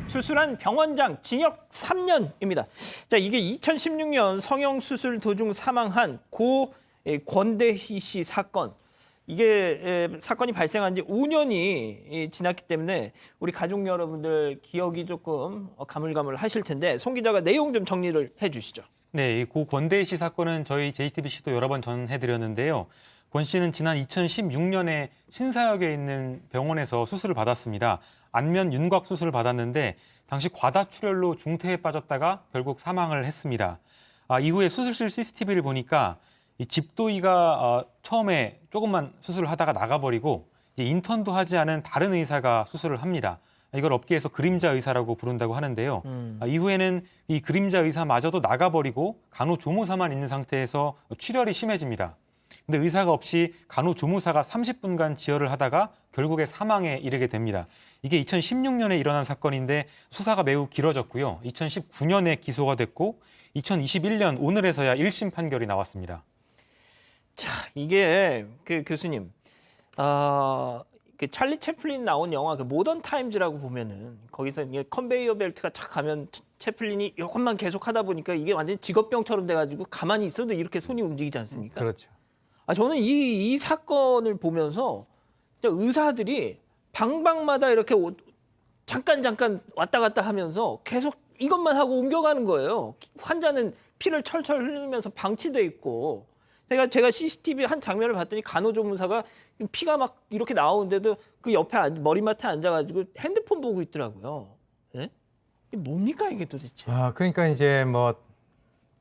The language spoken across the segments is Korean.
수술한 병원장 징역 3년입니다. 자, 이게 2016년 성형수술 도중 사망한 고 권대희 씨 사건. 이게 사건이 발생한 지 5년이 지났기 때문에 우리 가족 여러분들 기억이 조금 가물가물하실 텐데 송 기자가 내용 좀 정리를 해주시죠. 네, 이 고 권대희 씨 사건은 저희 JTBC도 여러 번 전해드렸는데요. 권 씨는 지난 2016년에 신사역에 있는 병원에서 수술을 받았습니다. 안면 윤곽 수술을 받았는데 당시 과다출혈로 중태에 빠졌다가 결국 사망을 했습니다. 이후에 수술실 CCTV를 보니까 이 집도의가 처음에 조금만 수술을 하다가 나가버리고 이제 인턴도 하지 않은 다른 의사가 수술을 합니다. 이걸 업계에서 그림자 의사라고 부른다고 하는데요. 이후에는 이 그림자 의사마저도 나가버리고 간호조무사만 있는 상태에서 출혈이 심해집니다. 근데 의사가 없이 간호조무사가 30분간 지혈을 하다가 결국에 사망에 이르게 됩니다. 이게 2016년에 일어난 사건인데 수사가 매우 길어졌고요. 2019년에 기소가 됐고 2021년 오늘에서야 1심 판결이 나왔습니다. 자, 이게 그 교수님, 그 찰리 채플린 나온 영화 그 모던 타임즈라고 보면은 거기서 이게 컨베이어 벨트가 착 가면 채플린이 이것만 계속 하다 보니까 이게 완전 직업병처럼 돼가지고 가만히 있어도 이렇게 손이 움직이지 않습니까? 그렇죠. 저는 이 사건을 보면서 진짜 의사들이 방방마다 이렇게 잠깐 왔다 갔다 하면서 계속 이것만 하고 옮겨가는 거예요. 환자는 피를 철철 흘리면서 방치돼 있고. 제가 CCTV 한 장면을 봤더니 간호조무사가 피가 막 이렇게 나오는데도 그 옆에 머리맡에 앉아가지고 핸드폰 보고 있더라고요. 네? 이게 뭡니까 이게 도대체? 그러니까 이제 뭐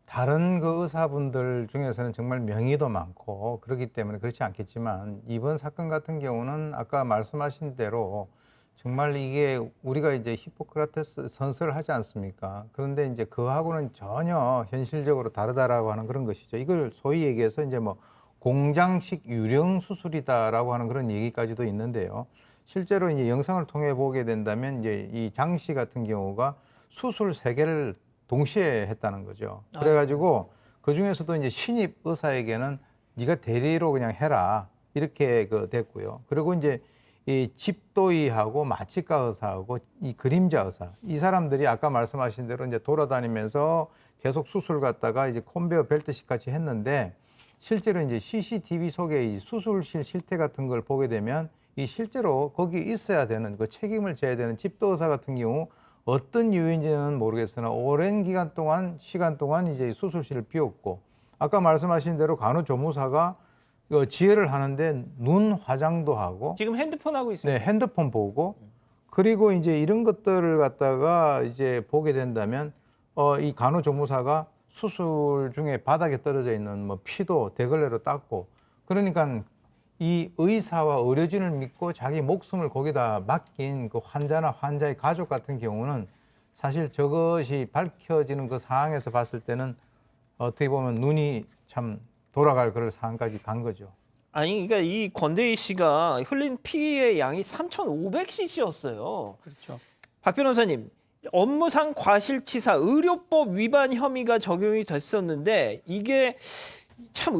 다른 그 의사분들 중에서는 정말 명의도 많고 그렇기 때문에 그렇지 않겠지만 이번 사건 같은 경우는 아까 말씀하신 대로 정말 이게 우리가 이제 히포크라테스 선서를 하지 않습니까? 그런데 이제 그하고는 전혀 현실적으로 다르다라고 하는 그런 것이죠. 이걸 소위 얘기해서 이제 뭐 공장식 유령 수술이다라고 하는 그런 얘기까지도 있는데요. 실제로 이제 영상을 통해 보게 된다면 이제 이 장 씨 같은 경우가 수술 3개를 동시에 했다는 거죠. 그래가지고 그 중에서도 이제 신입 의사에게는 네가 대리로 그냥 해라 이렇게 됐고요. 그리고 이제 이 집도의하고 마취과 의사하고 이 그림자 의사 이 사람들이 아까 말씀하신 대로 이제 돌아다니면서 계속 수술 갔다가 이제 컨베이어 벨트식 같이 했는데 실제로 이제 CCTV 속에 이 수술실 실태 같은 걸 보게 되면 이 실제로 거기 있어야 되는 그 책임을 져야 되는 집도 의사 같은 경우 어떤 이유인지는 모르겠으나 오랜 시간 동안 이제 수술실을 비웠고 아까 말씀하신 대로 간호조무사가 지혈을 하는데 눈 화장도 하고 지금 핸드폰 하고 있습니다. 네, 핸드폰 보고 그리고 이제 이런 것들을 갖다가 이제 보게 된다면 이 간호조무사가 수술 중에 바닥에 떨어져 있는 뭐 피도 대걸레로 닦고 그러니까 이 의사와 의료진을 믿고 자기 목숨을 거기다 맡긴 그 환자나 환자의 가족 같은 경우는 사실 저것이 밝혀지는 그 상황에서 봤을 때는 어떻게 보면 눈이 참 돌아갈 그럴 상황까지 간 거죠. 아니, 그러니까 이 권대희 씨가 흘린 피의 양이 3,500cc였어요. 그렇죠. 박 변호사님, 업무상 과실치사 의료법 위반 혐의가 적용이 됐었는데 이게 참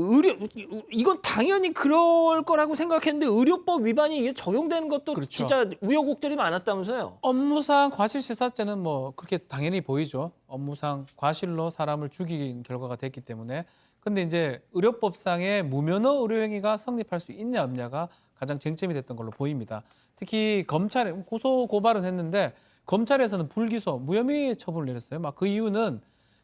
이건 당연히 그럴 거라고 생각했는데 의료법 위반이 이게 적용되는 것도 그렇죠. 진짜 우여곡절이 많았다면서요? 업무상 과실치사죄는 뭐 그렇게 당연히 보이죠. 업무상 과실로 사람을 죽인 결과가 됐기 때문에. 근데 이제 의료법상의 무면허 의료행위가 성립할 수 있냐 없냐가 가장 쟁점이 됐던 걸로 보입니다. 특히 검찰에 고소 고발은 했는데 검찰에서는 불기소, 무혐의 처분을 내렸어요. 막 그 이유는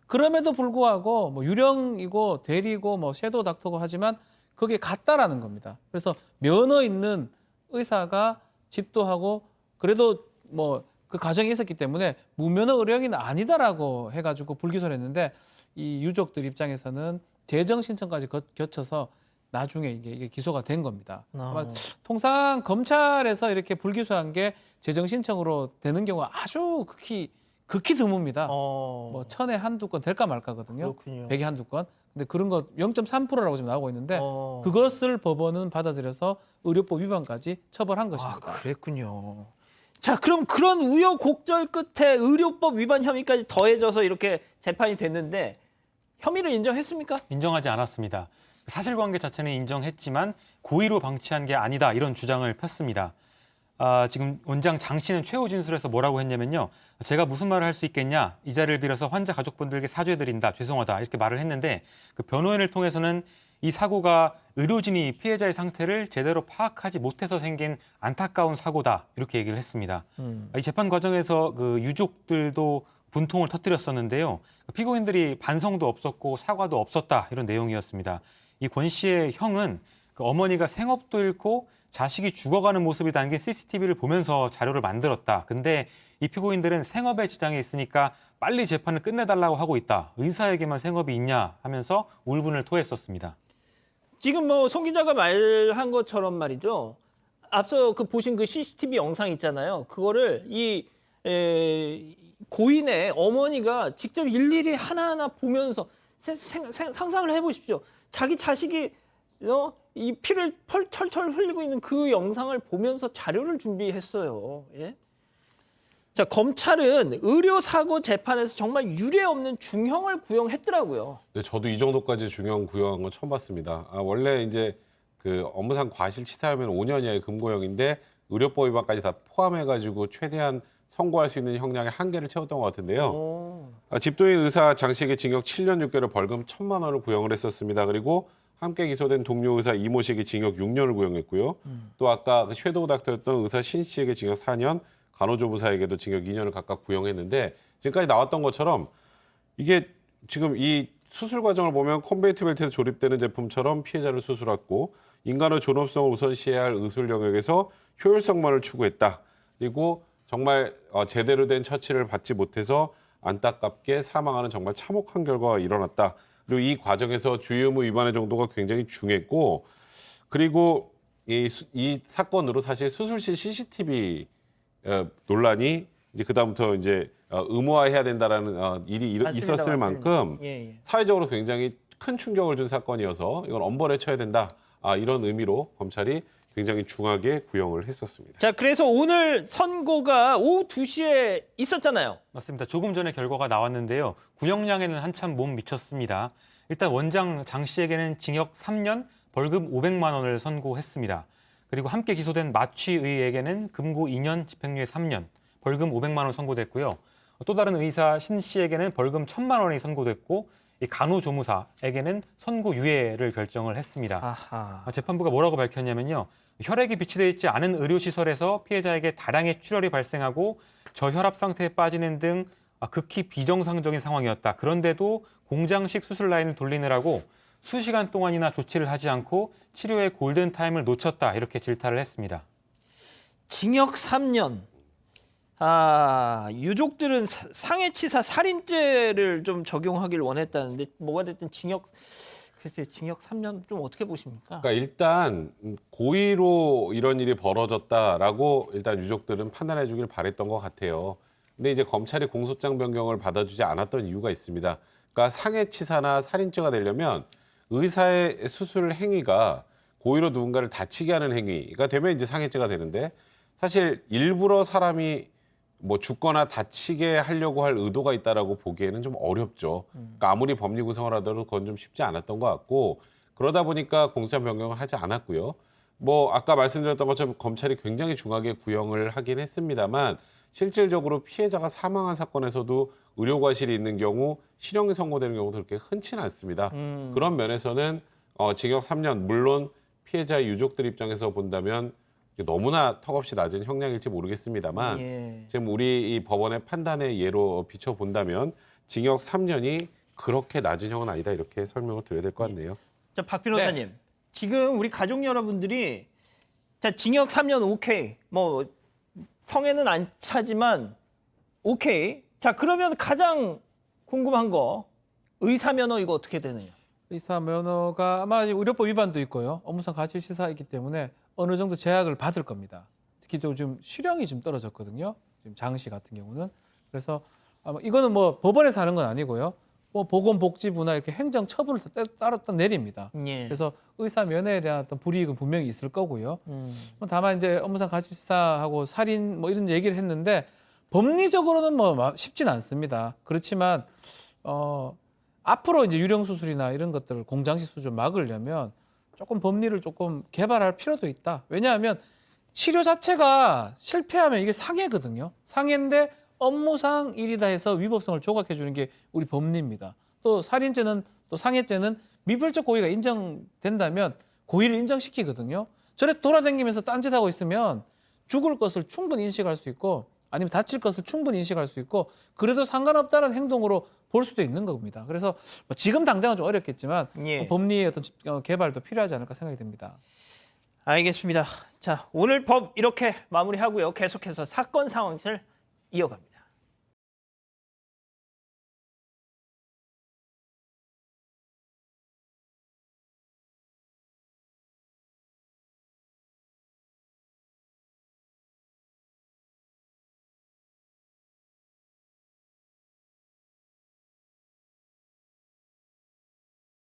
그럼에도 불구하고 뭐 유령이고 대리고 뭐 섀도우 닥터고 하지만 그게 같다라는 겁니다. 그래서 면허 있는 의사가 집도하고 그래도 뭐 그 가정이 있었기 때문에 무면허 의료행위는 아니다라고 해가지고 불기소를 했는데 이 유족들 입장에서는 재정 신청까지 거쳐서 나중에 이게 기소가 된 겁니다. 아마 통상 검찰에서 이렇게 불기소한 게 재정 신청으로 되는 경우가 아주 극히 드뭅니다. 뭐 1000에 한두 건 될까 말까거든요. 그렇군요. 100에 한두 건. 근데 그런 거 0.3%라고 지금 나오고 있는데 그것을 법원은 받아들여서 의료법 위반까지 처벌한 것입니다. 그랬군요. 자, 그럼 그런 우여곡절 끝에 의료법 위반 혐의까지 더해져서 이렇게 재판이 됐는데 혐의를 인정했습니까? 인정하지 않았습니다. 사실관계 자체는 인정했지만 고의로 방치한 게 아니다 이런 주장을 폈습니다. 지금 원장 장 씨는 최후 진술에서 뭐라고 했냐면요. 제가 무슨 말을 할 수 있겠냐. 이 자리를 빌어서 환자 가족분들께 사죄드린다. 죄송하다. 이렇게 말을 했는데 그 변호인을 통해서는 이 사고가 의료진이 피해자의 상태를 제대로 파악하지 못해서 생긴 안타까운 사고다. 이렇게 얘기를 했습니다. 이 재판 과정에서 그 유족들도 분통을 터뜨렸었는데요. 피고인들이 반성도 없었고 사과도 없었다. 이런 내용이었습니다. 이 권 씨의 형은 그 어머니가 생업도 잃고 자식이 죽어가는 모습이 담긴 CCTV를 보면서 자료를 만들었다. 근데 이 피고인들은 생업에 지장이 있으니까 빨리 재판을 끝내달라고 하고 있다. 의사에게만 생업이 있냐 하면서 울분을 토했었습니다. 지금 뭐 송 기자가 말한 것처럼 말이죠. 앞서 그 보신 그 CCTV 영상 있잖아요. 그거를 이 고인의 어머니가 직접 일일이 하나하나 보면서 상상을 해보십시오. 자기 자식이 이 피를 철철 흘리고 있는 그 영상을 보면서 자료를 준비했어요. 예? 자, 검찰은 의료사고 재판에서 정말 유례 없는 중형을 구형했더라고요. 네, 저도 이 정도까지 중형 구형한 건 처음 봤습니다. 원래 이제 그 업무상 과실치사하면 5년 이하의 금고형인데 의료법 위반까지 다 포함해가지고 최대한 선고할 수 있는 형량의 한계를 채웠던 것 같은데요. 집도인 의사 장 씨에게 징역 7년 6개월 벌금 1,000만 원을 구형을 했었습니다. 그리고 함께 기소된 동료 의사 이모 씨에게 징역 6년을 구형했고요. 또 아까 그 섀도우 닥터였던 의사 신 씨에게 징역 4년, 간호조무사에게도 징역 2년을 각각 구형했는데 지금까지 나왔던 것처럼 이게 지금 이 수술 과정을 보면 컨베이트 벨트에 조립되는 제품처럼 피해자를 수술했고 인간의 존엄성을 우선시해야 할 의술 영역에서 효율성만을 추구했다. 그리고 정말 제대로 된 처치를 받지 못해서 안타깝게 사망하는 정말 참혹한 결과가 일어났다. 그리고 이 과정에서 주의 의무 위반의 정도가 굉장히 중했고 그리고 이 사건으로 사실 수술실 CCTV 논란이 이제 그다음부터 이제 의무화해야 된다라는 일이 있었을 만큼 예. 사회적으로 굉장히 큰 충격을 준 사건이어서 이건 엄벌에 쳐야 된다. 이런 의미로 검찰이 굉장히 중하게 구형을 했었습니다. 자, 그래서 오늘 선고가 오후 2시에 있었잖아요. 맞습니다. 조금 전에 결과가 나왔는데요. 구형량에는 한참 못 미쳤습니다. 일단 원장 장 씨에게는 징역 3년, 벌금 500만 원을 선고했습니다. 그리고 함께 기소된 마취의에게는 금고 2년, 집행유예 3년, 벌금 500만 원 선고됐고요. 또 다른 의사 신 씨에게는 벌금 1,000만 원이 선고됐고 이 간호조무사에게는 선고유예를 결정을 했습니다. 아하. 재판부가 뭐라고 밝혔냐면요. 혈액이 비치되어 있지 않은 의료시설에서 피해자에게 다량의 출혈이 발생하고 저혈압 상태에 빠지는 등 극히 비정상적인 상황이었다. 그런데도 공장식 수술 라인을 돌리느라고 수시간 동안이나 조치를 하지 않고 치료의 골든타임을 놓쳤다. 이렇게 질타를 했습니다. 징역 3년. 유족들은 상해치사 살인죄를 좀 적용하길 원했다는데 뭐가 됐든 글쎄 징역 3년 좀 어떻게 보십니까? 그러니까 일단 고의로 이런 일이 벌어졌다라고 일단 유족들은 판단해 주길 바랬던 것 같아요. 근데 이제 검찰이 공소장 변경을 받아주지 않았던 이유가 있습니다. 그러니까 상해치사나 살인죄가 되려면 의사의 수술 행위가 고의로 누군가를 다치게 하는 행위가 되면 이제 상해죄가 되는데 사실 일부러 사람이 뭐 죽거나 다치게 하려고 할 의도가 있다라고 보기에는 좀 어렵죠. 그러니까 아무리 법리 구성을 하더라도 그건 좀 쉽지 않았던 것 같고 그러다 보니까 공소장 변경을 하지 않았고요. 뭐 아까 말씀드렸던 것처럼 검찰이 굉장히 중하게 구형을 하긴 했습니다만 실질적으로 피해자가 사망한 사건에서도 의료과실이 있는 경우 실형이 선고되는 경우도 그렇게 흔치는 않습니다. 그런 면에서는 징역 3년 물론 피해자의 유족들 입장에서 본다면 너무나 턱없이 낮은 형량일지 모르겠습니다만 예. 지금 우리 이 법원의 판단의 예로 비춰본다면 징역 3년이 그렇게 낮은 형은 아니다 이렇게 설명을 드려야 될 것 같네요. 자, 박 변호사님. 지금 우리 가족 여러분들이 자, 징역 3년 오케이. 뭐 성에는 안 차지만 오케이. 자, 그러면 가장 궁금한 거 의사 면허 이거 어떻게 되느냐? 의사 면허가 아마 의료법 위반도 있고요. 업무상 과실치사이기 때문에 어느 정도 제약을 받을 겁니다. 특히 좀 실형이 좀 떨어졌거든요. 지금 장 씨 같은 경우는. 그래서 아마 이거는 뭐 법원에서 하는 건 아니고요. 뭐 보건복지부나 이렇게 행정 처분을 따로 내립니다. 예. 그래서 의사 면허에 대한 어떤 불이익은 분명히 있을 거고요. 다만 이제 업무상 과실치사하고 살인 뭐 이런 얘기를 했는데 법리적으로는 뭐 쉽지는 않습니다. 그렇지만 앞으로 이제 유령 수술이나 이런 것들을 공장식 수술 막으려면 조금 법리를 조금 개발할 필요도 있다. 왜냐하면 치료 자체가 실패하면 이게 상해거든요. 상해인데 업무상 일이다 해서 위법성을 조각해 주는 게 우리 법리입니다. 또 살인죄는 또 상해죄는 미필적 고의가 인정된다면 고의를 인정시키거든요. 저래 돌아다니면서 딴짓하고 있으면 죽을 것을 충분히 인식할 수 있고 아니면 다칠 것을 충분히 인식할 수 있고 그래도 상관없다는 행동으로 볼 수도 있는 겁니다. 그래서 뭐 지금 당장은 좀 어렵겠지만 예. 법리의 어떤 개발도 필요하지 않을까 생각이 듭니다. 알겠습니다. 자, 오늘 법 이렇게 마무리하고요. 계속해서 사건 상황을 이어갑니다.